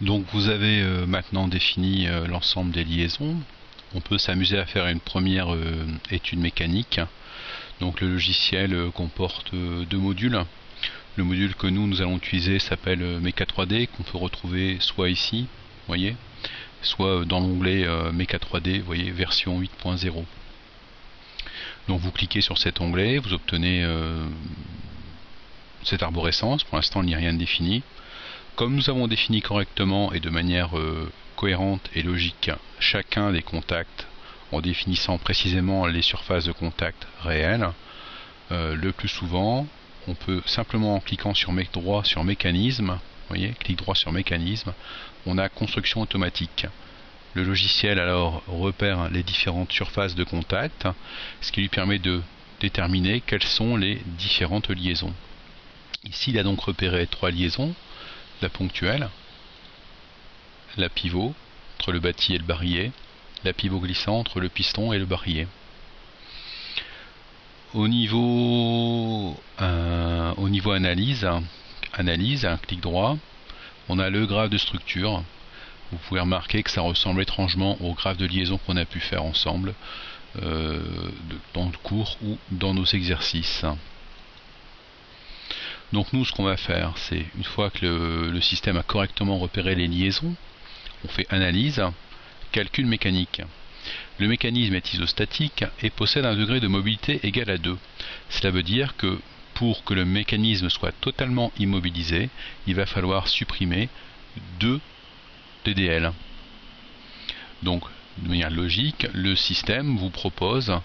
Donc vous avez maintenant défini l'ensemble des liaisons. On peut s'amuser à faire une première étude mécanique. Donc le logiciel comporte deux modules. Le module que nous allons utiliser s'appelle Mecha 3D, qu'on peut retrouver soit ici, voyez, soit dans l'onglet Mecha 3D, voyez, version 8.0. Donc vous cliquez sur cet onglet, vous obtenez cette arborescence. Pour l'instant il n'y a rien de défini. Comme nous avons défini correctement et de manière cohérente et logique chacun des contacts en définissant précisément les surfaces de contact réelles, le plus souvent on peut simplement en cliquant sur droit sur mécanisme, voyez, clic droit sur mécanisme, on a construction automatique. Le logiciel alors repère les différentes surfaces de contact, ce qui lui permet de déterminer quelles sont les différentes liaisons. Ici il a donc repéré trois liaisons: la ponctuelle, la pivot entre le bâti et le barillet, la pivot glissant entre le piston et le barillet. Au niveau analyse, un clic droit, on a le graphe de structure. Vous pouvez remarquer que ça ressemble étrangement au graphe de liaison qu'on a pu faire ensemble dans le cours ou dans nos exercices. Donc nous, ce qu'on va faire, c'est une fois que le système a correctement repéré les liaisons, on fait analyse, calcul mécanique. Le mécanisme est isostatique et possède un degré de mobilité égal à 2. Cela veut dire que pour que le mécanisme soit totalement immobilisé, il va falloir supprimer 2 DDL. Donc, de manière logique, le système vous propose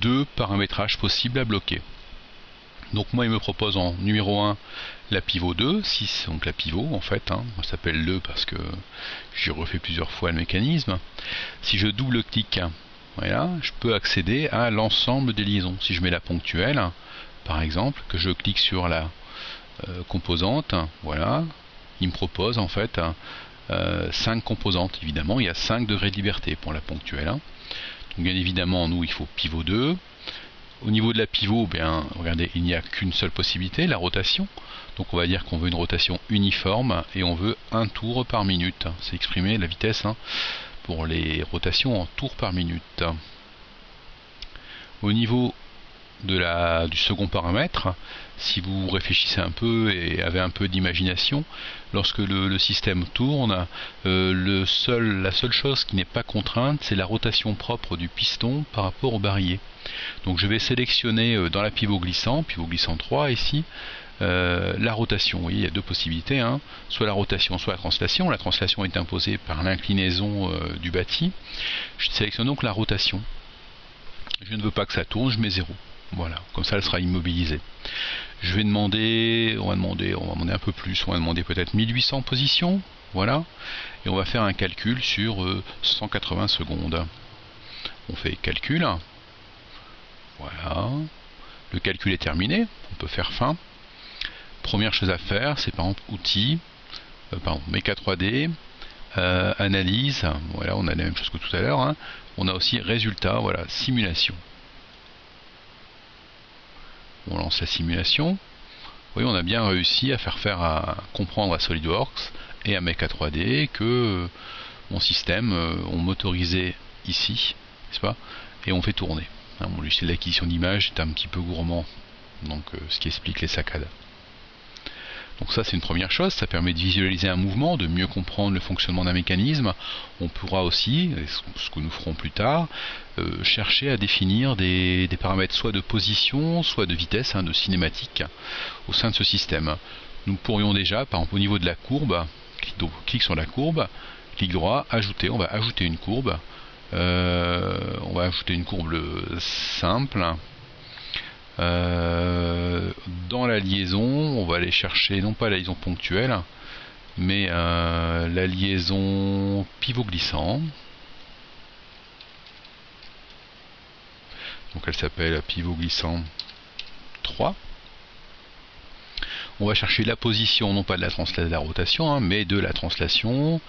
deux paramétrages possibles à bloquer. Donc moi il me propose en numéro 1 la pivot 2, 6, donc la pivot en fait, ça s'appelle le parce que j'ai refait plusieurs fois le mécanisme. Si je double-clique, voilà, je peux accéder à l'ensemble des liaisons. Si je mets la ponctuelle, par exemple, que je clique sur la composante, voilà, il me propose en fait 5 composantes. Évidemment il y a 5 degrés de liberté pour la ponctuelle. Donc bien évidemment nous il faut pivot 2. Au niveau de la pivot, bien, regardez, il n'y a qu'une seule possibilité, la rotation. Donc on va dire qu'on veut une rotation uniforme et on veut un tour par minute. C'est exprimé la vitesse pour les rotations en tours par minute. Au niveau du second paramètre, si vous réfléchissez un peu et avez un peu d'imagination, lorsque le système tourne, la seule chose qui n'est pas contrainte, c'est la rotation propre du piston par rapport au barillet. Donc je vais sélectionner dans la pivot glissant 3 ici, la rotation. Vous voyez, il y a deux possibilités, soit la rotation, soit la translation. La translation est imposée par l'inclinaison du bâti. Je sélectionne donc la rotation. Je ne veux pas que ça tourne, je mets 0. Voilà, comme ça elle sera immobilisée. Je vais demander, on va demander un peu plus, on va demander peut-être 1800 positions, voilà, et on va faire un calcul sur 180 secondes. On fait calcul, voilà, le calcul est terminé, on peut faire fin. Première chose à faire, c'est par exemple outils, Mecha 3D, analyse, voilà, on a la même chose que tout à l'heure, on a aussi résultat, voilà, simulation. On lance la simulation. Vous voyez, on a bien réussi à faire comprendre à SolidWorks et à Mecha 3D que mon système, on motorisait ici, n'est-ce pas, et on fait tourner. Mon logiciel d'acquisition d'images est un petit peu gourmand, donc ce qui explique les saccades. Donc ça c'est une première chose, ça permet de visualiser un mouvement, de mieux comprendre le fonctionnement d'un mécanisme. On pourra aussi, ce que nous ferons plus tard, chercher à définir des paramètres soit de position, soit de vitesse, de cinématique au sein de ce système. Nous pourrions déjà, par exemple au niveau de la courbe, clic sur la courbe, clic droit, ajouter, on va ajouter une courbe. On va ajouter une courbe simple. Dans la liaison, on va aller chercher non pas la liaison ponctuelle, mais la liaison pivot glissant. Donc elle s'appelle pivot glissant 3. On va chercher la position, non pas de la rotation, mais de la translation.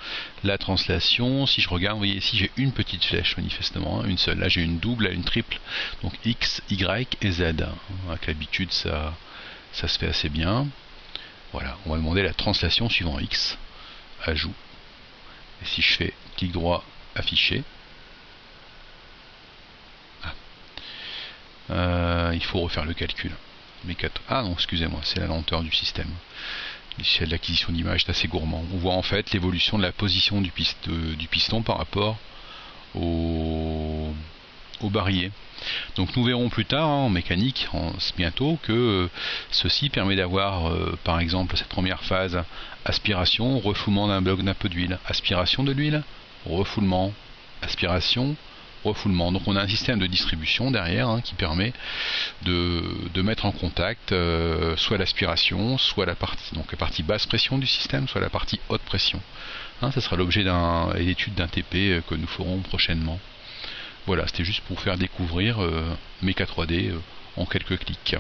La translation, si je regarde, vous voyez ici j'ai une petite flèche manifestement, une seule. Là j'ai une double, là une triple, donc X, Y et Z. Avec l'habitude ça se fait assez bien. Voilà, on va demander la translation suivant X, ajout, et si je fais clic droit, afficher, il faut refaire le calcul. Ah non, excusez-moi, c'est la lenteur du système. L'échelle d'acquisition d'image est assez gourmand. On voit en fait l'évolution de la position du piston par rapport au barillet. Donc nous verrons plus tard en mécanique, bientôt, que ceci permet d'avoir par exemple cette première phase, aspiration, refoulement d'un bloc d'un peu d'huile, aspiration de l'huile, refoulement, aspiration, refoulement. Donc on a un système de distribution derrière qui permet de mettre en contact soit l'aspiration, soit la partie basse pression du système, soit la partie haute pression. Ça sera l'objet et l'étude d'un TP que nous ferons prochainement. Voilà, c'était juste pour vous faire découvrir Mecha 3D en quelques clics.